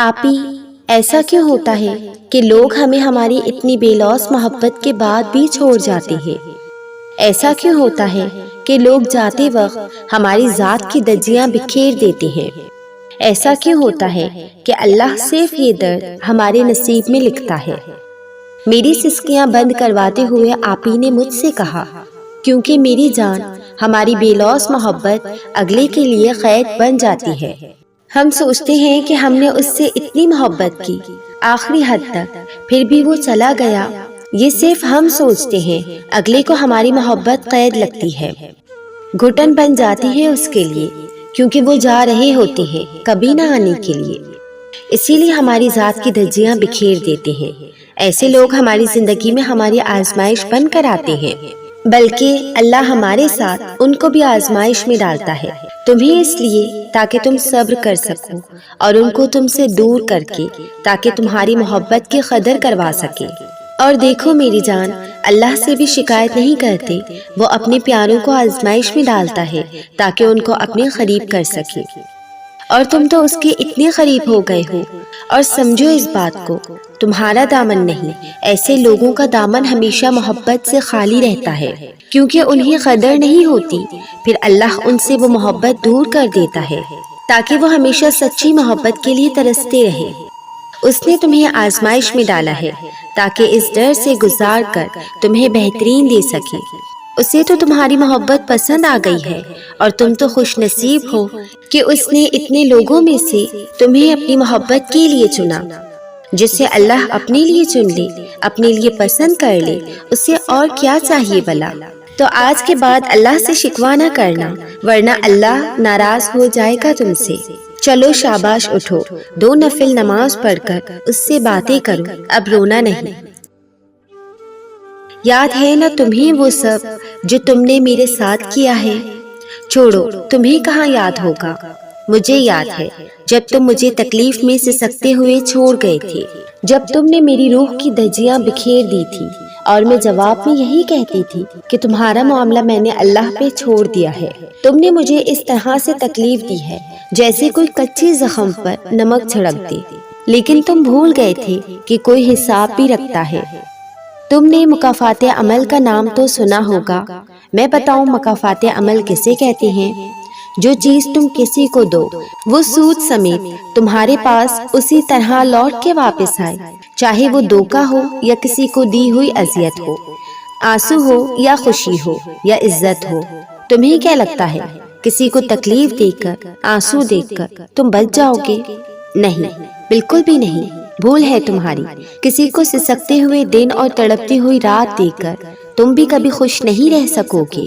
آپی، ایسا کیوں ہوتا ہے کہ لوگ ہمیں ہماری اتنی بے لوث محبت کے بعد بھی چھوڑ جاتے ہیں؟ ایسا کیوں ہوتا ہے کہ لوگ جاتے وقت ہماری ذات کی دجیاں بکھیر دیتے ہیں؟ ایسا کیوں ہوتا ہے کہ اللہ صرف یہ درد ہمارے نصیب میں لکھتا ہے؟ میری سسکیاں بند کرواتے ہوئے آپی نے مجھ سے کہا، کیونکہ میری جان، ہماری بے لوث محبت اگلے کے لیے قید بن جاتی ہے۔ ہم سوچتے ہیں کہ ہم نے اس سے اتنی محبت کی آخری حد تک، پھر بھی وہ چلا گیا۔ یہ صرف ہم سوچتے ہیں، اگلے کو ہماری محبت قید لگتی ہے، گھٹن بن جاتی ہے اس کے لیے، کیونکہ وہ جا رہے ہوتے ہیں کبھی نہ آنے کے لیے۔ اسی لیے ہماری ذات کی دھجیاں بکھیر دیتے ہیں۔ ایسے لوگ ہماری زندگی میں ہماری آزمائش بن کر آتے ہیں، بلکہ اللہ ہمارے ساتھ ان کو بھی آزمائش میں ڈالتا ہے، تمہیں اس لیے تاکہ تم صبر کر سکو، اور ان کو تم سے دور کر کے تاکہ تمہاری محبت کی قدر کروا سکے۔ اور دیکھو میری جان، اللہ سے بھی شکایت نہیں کرتے، وہ اپنے پیاروں کو آزمائش میں ڈالتا ہے تاکہ ان کو اپنے قریب کر سکے۔ اور تم تو اس کے اتنے قریب ہو گئے ہو۔ اور سمجھو اس بات کو، تمہارا دامن نہیں، ایسے لوگوں کا دامن ہمیشہ محبت سے خالی رہتا ہے، کیونکہ انہیں قدر نہیں ہوتی، پھر اللہ ان سے وہ محبت دور کر دیتا ہے تاکہ وہ ہمیشہ سچی محبت کے لیے ترستے رہے۔ اس نے تمہیں آزمائش میں ڈالا ہے تاکہ اس ڈر سے گزار کر تمہیں بہترین دے سکے۔ اسے تو تمہاری محبت پسند آ گئی ہے، اور تم تو خوش نصیب ہو کہ اس نے اتنے لوگوں میں سے تمہیں اپنی محبت کے لیے چنا۔ جسے اللہ اپنے لیے چن لے، اپنے لیے پسند کر لے، اسے اور کیا چاہیے بھلا؟ تو آج کے بعد اللہ سے شکوہ نہ کرنا، ورنہ اللہ ناراض ہو جائے گا تم سے۔ چلو شاباش، اٹھو، 2 نفل نماز پڑھ کر اس سے باتیں کرو، اب رونا نہیں۔ یاد ہے نا تمہیں وہ سب جو تم نے میرے ساتھ کیا ہے؟ چھوڑو، تمہیں کہاں یاد ہوگا، مجھے یاد ہے جب تم مجھے تکلیف میں سسکتے ہوئے چھوڑ گئے تھے، جب تم نے میری روح کی دھجیاں بکھیر دی تھی، اور میں جواب میں یہی کہتی تھی کہ تمہارا معاملہ میں نے اللہ پہ چھوڑ دیا ہے۔ تم نے مجھے اس طرح سے تکلیف دی ہے جیسے کوئی کچے زخم پر نمک چھڑک دے، لیکن تم بھول گئے تھے کہ کوئی حساب بھی رکھتا ہے۔ تم نے مکافات عمل کا نام تو سنا ہوگا، میں بتاؤں مکافات عمل کسے کہتے ہیں؟ جو چیز تم کسی کو دو، وہ سود سمیت تمہارے پاس اسی طرح لوٹ کے واپس آئے، چاہے وہ دھوکہ ہو یا کسی کو دی ہوئی اذیت ہو، آنسو ہو یا خوشی ہو یا عزت ہو۔ تمہیں کیا لگتا ہے کسی کو تکلیف دے کر، آنسو دیکھ کر تم بچ جاؤ گے؟ نہیں، بالکل بھی نہیں۔ بھول ہے تمہاری، کسی کو سسکتے ہوئے دن اور تڑپتی ہوئی رات دیکھ کر تم بھی کبھی خوش نہیں رہ سکو گے،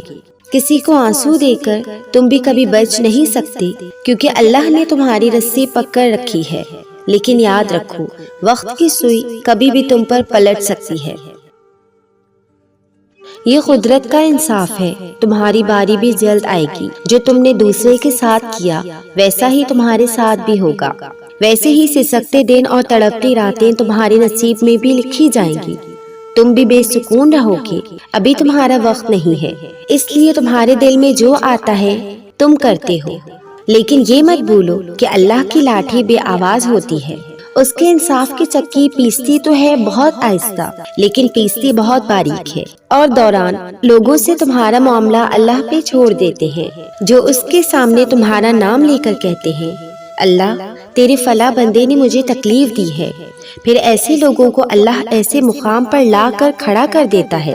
کسی کو آنسو دے کر تم بھی کبھی بچ نہیں سکتے، کیونکہ اللہ نے تمہاری رسی پکڑ رکھی ہے۔ لیکن یاد رکھو، وقت کی سوئی کبھی بھی تم پر پلٹ سکتی ہے۔ یہ قدرت کا انصاف ہے، تمہاری باری بھی جلد آئے گی۔ جو تم نے دوسرے کے ساتھ کیا، ویسا ہی تمہارے ساتھ بھی ہوگا، ویسے ہی سسکتے دن اور تڑپتی راتیں تمہارے نصیب میں بھی لکھی جائیں گی۔ تم بھی بے سکون رہو گے، ابھی تمہارا وقت نہیں ہے، اس لیے تمہارے دل میں جو آتا ہے تم کرتے ہو۔ لیکن یہ مت بھولو کہ اللہ کی لاٹھی بے آواز ہوتی ہے، اس کے انصاف کی چکی پیستی تو ہے بہت آہستہ، لیکن پیستی بہت باریک ہے۔ اور دوران لوگوں سے تمہارا معاملہ اللہ پہ چھوڑ دیتے ہیں، جو اس کے سامنے تمہارا نام لے کر کہتے ہیں، اللہ تیرے فلاں بندے نے مجھے تکلیف دی ہے۔ پھر ایسے لوگوں کو اللہ ایسے مقام پر لا کر کھڑا کر دیتا ہے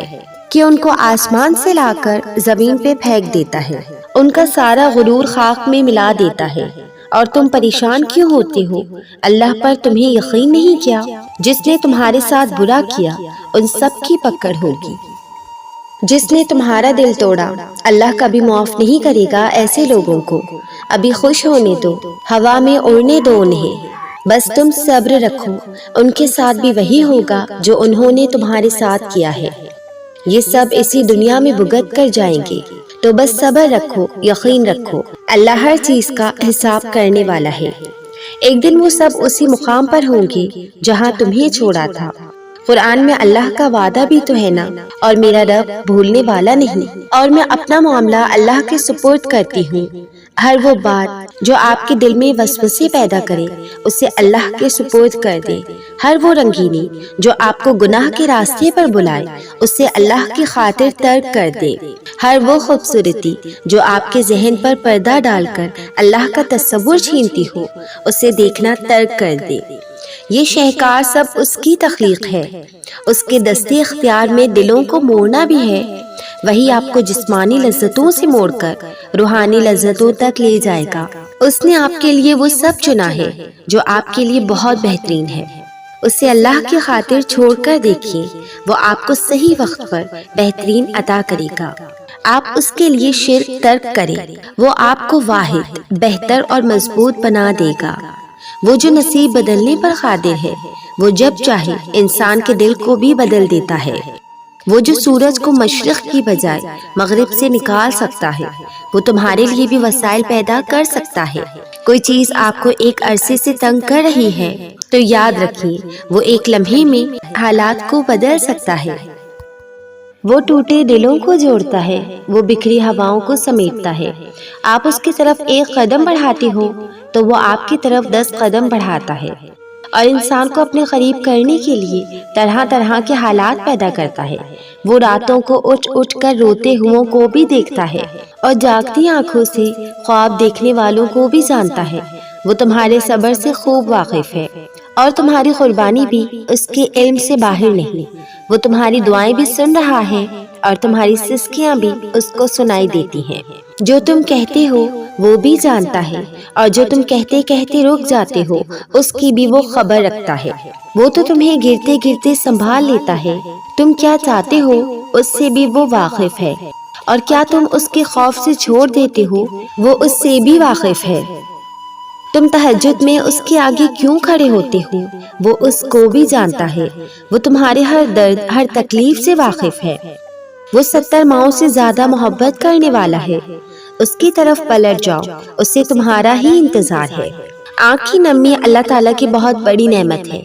کہ ان کو آسمان سے لا کر زمین پہ پھینک دیتا ہے، ان کا سارا غرور خاک میں ملا دیتا ہے۔ اور تم پریشان کیوں ہوتے ہو؟ اللہ پر تمہیں یقین نہیں کیا؟ جس نے تمہارے ساتھ برا کیا، ان سب کی پکڑ ہوگی۔ جس نے تمہارا دل توڑا، اللہ کبھی معاف نہیں کرے گا ایسے لوگوں کو۔ ابھی خوش ہونے دو، ہوا میں اڑنے دو انہیں، بس تم صبر رکھو، ان کے ساتھ بھی وہی ہوگا جو انہوں نے تمہارے ساتھ کیا ہے۔ یہ سب اسی دنیا میں بھگت کر جائیں گے، تو بس صبر رکھو، یقین رکھو، اللہ ہر چیز کا حساب کرنے والا ہے۔ ایک دن وہ سب اسی مقام پر ہوں گے جہاں تمہیں چھوڑا تھا۔ قرآن میں اللہ کا وعدہ بھی تو ہے نا، اور میرا رب بھولنے والا نہیں، اور میں اپنا معاملہ اللہ کے سپرد کرتی ہوں، ہر وہ بات جو آپ کے دل میں وسوسے پیدا کرے اسے اللہ کے سپرد کر دے۔ ہر وہ رنگینی جو آپ کو گناہ کے راستے پر بلائے اسے اللہ کی خاطر ترک کر دے۔ ہر وہ خوبصورتی جو آپ کے ذہن پر پردہ ڈال کر اللہ کا تصور چھینتی ہو اسے دیکھنا ترک کر دے۔ یہ شہکار سب اس کی تخلیق ہے۔ اس کے دستے اختیار میں دلوں کو موڑنا بھی ہے۔ وہی آپ کو جسمانی لذتوں سے موڑ کر روحانی لذتوں تک لے جائے گا۔ اس نے آپ کے لیے وہ سب چنا ہے جو آپ کے لیے بہت بہترین ہے۔ اسے اللہ کی خاطر چھوڑ کر دیکھیے، وہ آپ کو صحیح وقت پر بہترین عطا کرے گا۔ آپ اس کے لیے شرک ترک کریں، وہ آپ کو واحد، بہتر اور مضبوط بنا دے گا۔ وہ جو نصیب بدلنے پر قادر ہے، وہ جب چاہے انسان کے دل کو بھی بدل دیتا ہے۔ وہ جو سورج کو مشرق کی بجائے مغرب سے نکال سکتا ہے، وہ تمہارے لیے بھی وسائل پیدا کر سکتا ہے۔ کوئی چیز آپ کو ایک عرصے سے تنگ کر رہی ہے تو یاد رکھیے وہ ایک لمحے میں حالات کو بدل سکتا ہے۔ وہ ٹوٹے دلوں کو جوڑتا ہے، وہ بکھری ہواؤں کو سمیٹتا ہے۔ آپ اس کی طرف ایک قدم بڑھاتے ہو تو وہ آپ کی طرف 10 قدم بڑھاتا ہے، اور انسان کو اپنے قریب کرنے کے لیے طرح طرح کے حالات پیدا کرتا ہے۔ وہ راتوں کو اٹھ اٹھ کر روتے ہوں کو بھی دیکھتا ہے، اور جاگتی آنکھوں سے خواب دیکھنے والوں کو بھی جانتا ہے۔ وہ تمہارے صبر سے خوب واقف ہے، اور تمہاری قربانی بھی اس کے علم سے باہر نہیں۔ وہ تمہاری دعائیں بھی سن رہا ہے، اور تمہاری سسکیاں بھی اس کو سنائی دیتی ہیں۔ جو تم کہتے ہو وہ بھی جانتا ہے، اور جو تم کہتے کہتے رک جاتے ہو اس کی بھی وہ خبر رکھتا ہے۔ وہ تو تمہیں گرتے گرتے سنبھال لیتا ہے، تم کیا چاہتے ہو اس سے بھی وہ واقف ہے، اور کیا تم اس کے خوف سے چھوڑ دیتے ہو وہ اس سے بھی واقف ہے۔ تم تہجد میں اس کے آگے کیوں کھڑے ہوتے ہو وہ اس کو بھی جانتا ہے۔ وہ تمہارے ہر درد، ہر تکلیف سے واقف ہے۔ وہ 70 ماؤں سے زیادہ محبت کرنے والا ہے۔ اس کی طرف پلٹ جاؤ، اسے تمہارا ہی انتظار ہے۔ آنکھ کی نمی اللہ تعالیٰ کی بہت بڑی نعمت ہے،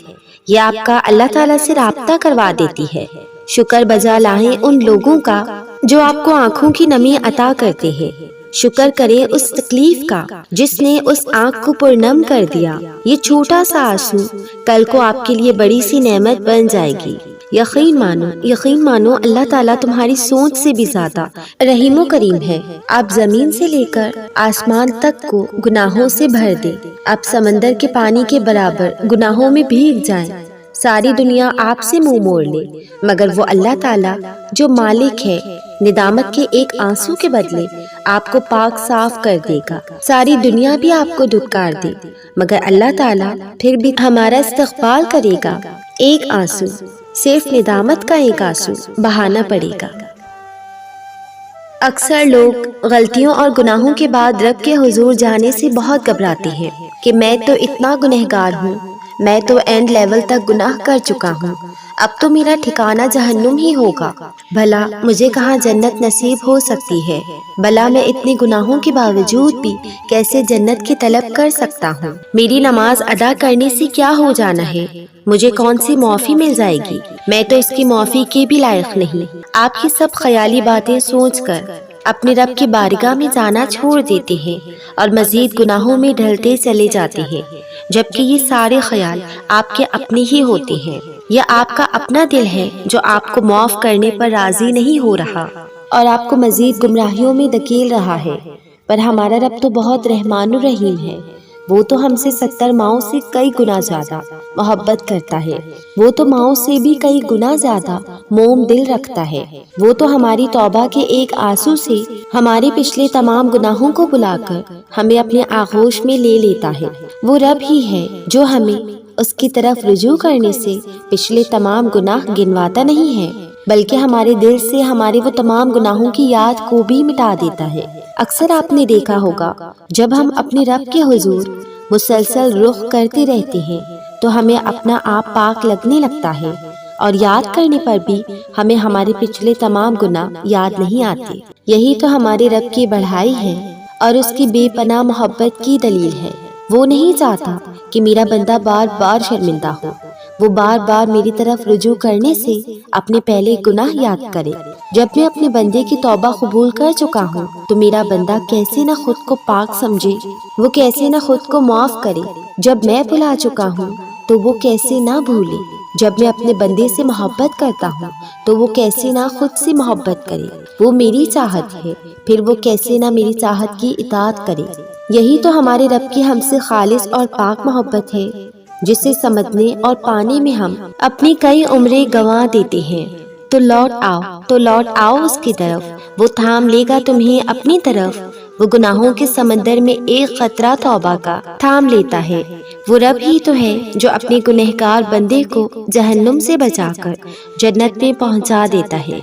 یہ آپ کا اللہ تعالیٰ سے رابطہ کروا دیتی ہے۔ شکر بجا لائیں ان لوگوں کا جو آپ کو آنکھوں کی نمی عطا کرتے ہیں۔ شکر کریں اس تکلیف کا جس نے اس آنکھ کو پرنم کر دیا۔ یہ چھوٹا سا آنسو کل کو آپ کے لیے بڑی سی نعمت بن جائے گی۔ یقین مانو اللہ تعالیٰ تمہاری سوچ سے بھی زیادہ رحیم و کریم ہے۔ آپ زمین سے لے کر آسمان تک کو گناہوں سے بھر دے، آپ سمندر کے پانی کے برابر گناہوں میں بھیگ جائیں، ساری دنیا آپ سے منہ موڑ لے، مگر وہ اللہ تعالیٰ جو مالک ہے ندامت کے ایک آنسو کے بدلے آپ کو پاک صاف کر دے گا۔ ساری دنیا بھی آپ کو دھتکار دے مگر اللہ تعالیٰ پھر بھی ہمارا استقبال کرے گا۔ ایک آنسو، صرف ندامت کا ایک آنسو بہانا پڑے گا۔ اکثر لوگ غلطیوں اور گناہوں کے بعد رب کے حضور جانے سے بہت گھبراتے ہیں کہ میں تو اتنا گنہگار ہوں، میں تو اینڈ لیول تک گناہ کر چکا ہوں، اب تو میرا ٹھکانہ جہنم ہی ہوگا، بھلا مجھے کہاں جنت نصیب ہو سکتی ہے، بھلا میں اتنے گناہوں کے باوجود بھی کیسے جنت کی طلب کر سکتا ہوں، میری نماز ادا کرنے سے کیا ہو جانا ہے، مجھے کون سی معافی مل جائے گی، میں تو اس کی معافی کے بھی لائق نہیں۔ آپ کی سب خیالی باتیں سوچ کر اپنے رب کی بارگاہ میں جانا چھوڑ دیتے ہیں اور مزید گناہوں میں ڈھلتے چلے جاتے ہیں، جبکہ یہ سارے خیال آپ کے اپنے ہی ہوتے ہیں۔ یہ آپ کا اپنا دل ہے جو آپ کو معاف کرنے پر راضی نہیں ہو رہا اور آپ کو مزید گمراہیوں میں دھکیل رہا ہے، پر ہمارا رب تو بہت رحمان الرحیم ہے، وہ تو ہم سے 70 ماؤں سے کئی گنا زیادہ محبت کرتا ہے، وہ تو ماؤں سے بھی کئی گنا زیادہ موم دل رکھتا ہے، وہ تو ہماری توبہ کے ایک آنسو سے ہمارے پچھلے تمام گناہوں کو بلا کر ہمیں اپنے آغوش میں لے لیتا ہے۔ وہ رب ہی ہے جو ہمیں اس کی طرف رجوع کرنے سے پچھلے تمام گناہ گنواتا نہیں ہے، بلکہ ہمارے دل سے ہمارے وہ تمام گناہوں کی یاد کو بھی مٹا دیتا ہے۔ اکثر آپ نے دیکھا ہوگا جب ہم اپنے رب کے حضور مسلسل رخ کرتے رہتے ہیں تو ہمیں اپنا آپ پاک لگنے لگتا ہے، اور یاد کرنے پر بھی ہمیں ہمارے پچھلے تمام گناہ یاد نہیں آتے۔ یہی تو ہمارے رب کی بڑائی ہے اور اس کی بے پناہ محبت کی دلیل ہے۔ وہ نہیں چاہتا کہ میرا بندہ بار بار شرمندہ ہو، وہ بار بار میری طرف رجوع کرنے سے اپنے پہلے گناہ یاد کرے۔ جب میں اپنے بندے کی توبہ قبول کر چکا ہوں تو میرا بندہ کیسے نہ خود کو پاک سمجھے، وہ کیسے نہ خود کو معاف کرے۔ جب میں بھلا چکا ہوں تو وہ کیسے نہ بھولے۔ جب میں اپنے بندے سے محبت کرتا ہوں تو وہ کیسے نہ خود سے محبت کرے۔ وہ میری چاہت ہے، پھر وہ کیسے نہ میری چاہت کی اطاعت کرے۔ یہی تو ہمارے رب کی ہم سے خالص اور پاک محبت ہے، جسے سمجھنے اور پانے میں ہم اپنی کئی عمریں گنوا دیتے ہیں۔ تو لوٹ آؤ اس کی طرف، وہ تھام لے گا تمہیں اپنی طرف۔ وہ گناہوں کے سمندر میں ایک قطرہ توبہ کا تھام لیتا ہے۔ وہ رب ہی تو ہے جو اپنے گنہگار بندے کو جہنم سے بچا کر جنت میں پہنچا دیتا ہے۔